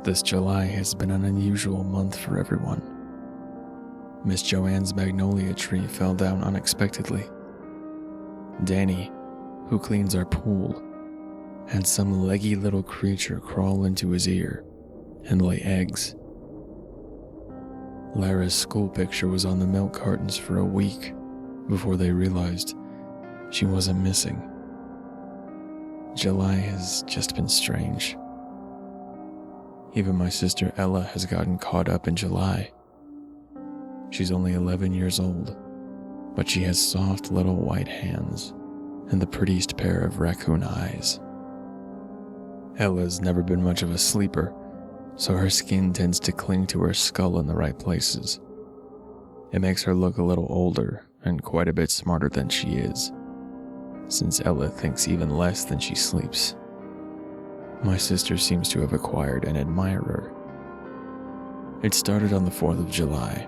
This July has been an unusual month for everyone. Miss Joanne's magnolia tree fell down unexpectedly. Danny, who cleans our pool, had some leggy little creature crawl into his ear and lay eggs. Lara's school picture was on the milk cartons for a week before they realized she wasn't missing. July has just been strange. Even my sister Ella has gotten caught up in July. She's only 11 years old, but she has soft little white hands and the prettiest pair of raccoon eyes. Ella's never been much of a sleeper, so her skin tends to cling to her skull in the right places. It makes her look a little older and quite a bit smarter than she is, since Ella thinks even less than she sleeps. My sister seems to have acquired an admirer. It started on the 4th of July,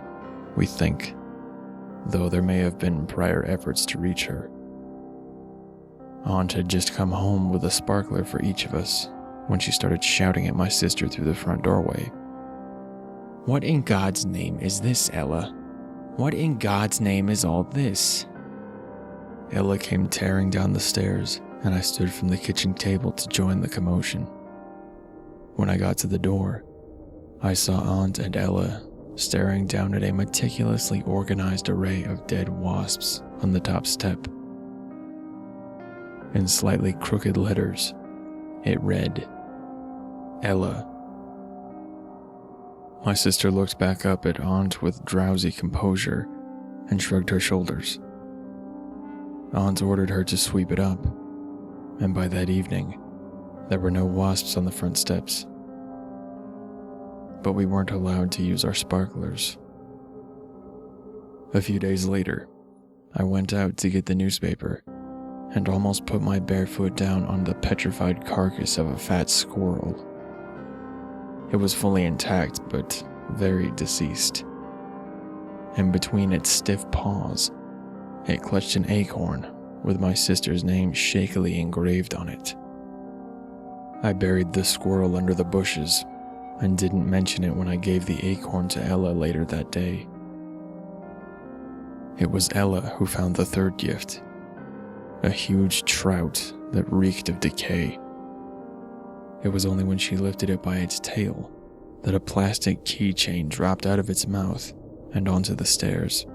we think, though there may have been prior efforts to reach her. Aunt had just come home with a sparkler for each of us when she started shouting at my sister through the front doorway. "What in God's name is this, Ella? What in God's name is all this?" Ella came tearing down the stairs, and I stood from the kitchen table to join the commotion. When I got to the door, I saw Aunt and Ella staring down at a meticulously organized array of dead wasps on the top step. In slightly crooked letters, it read, "Ella." My sister looked back up at Aunt with drowsy composure and shrugged her shoulders. Aunt ordered her to sweep it up, and by that evening, there were no wasps on the front steps. But we weren't allowed to use our sparklers. A few days later, I went out to get the newspaper and almost put my bare foot down on the petrified carcass of a fat squirrel. It was fully intact, but very deceased. And between its stiff paws, it clutched an acorn with my sister's name shakily engraved on it. I buried the squirrel under the bushes and didn't mention it when I gave the acorn to Ella later that day. It was Ella who found the third gift, a huge trout that reeked of decay. It was only when she lifted it by its tail that a plastic keychain dropped out of its mouth and onto the stairs.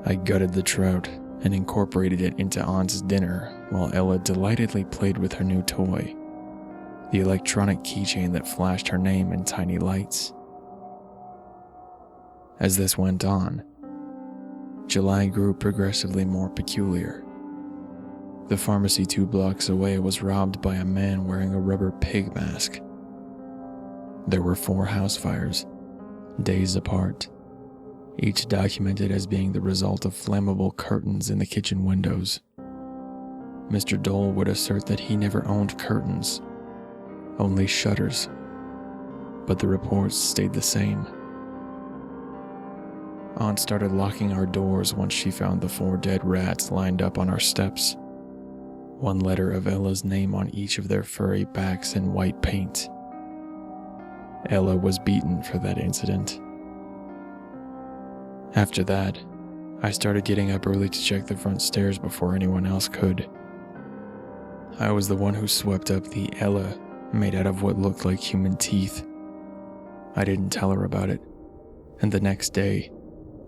I gutted the trout and incorporated it into Aunt's dinner while Ella delightedly played with her new toy, the electronic keychain that flashed her name in tiny lights. As this went on, July grew progressively more peculiar. The pharmacy 2 blocks away was robbed by a man wearing a rubber pig mask. There were 4 house fires, days apart, each documented as being the result of flammable curtains in the kitchen windows. Mr. Dole would assert that he never owned curtains, only shutters, but the reports stayed the same. Aunt started locking our doors once she found the 4 dead rats lined up on our steps, one letter of Ella's name on each of their furry backs in white paint. Ella was beaten for that incident. After that, I started getting up early to check the front stairs before anyone else could. I was the one who swept up the Ella made out of what looked like human teeth. I didn't tell her about it, and the next day,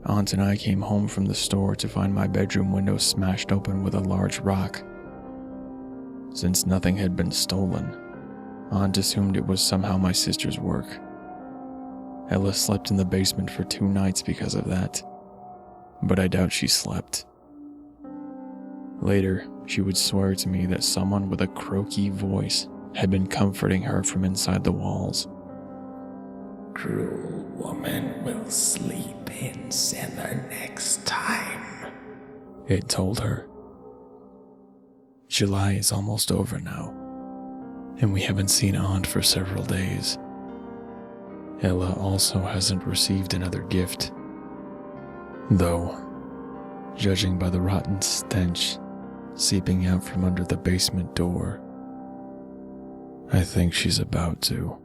Aunt and I came home from the store to find my bedroom window smashed open with a large rock. Since nothing had been stolen, Aunt assumed it was somehow my sister's work. Ella slept in the basement for 2 nights because of that, but I doubt she slept. Later, she would swear to me that someone with a croaky voice had been comforting her from inside the walls. "Cruel woman will sleep in cellar next time," it told her. July is almost over now, and we haven't seen Aunt for several days. Ella also hasn't received another gift. Though, judging by the rotten stench seeping out from under the basement door, I think she's about to.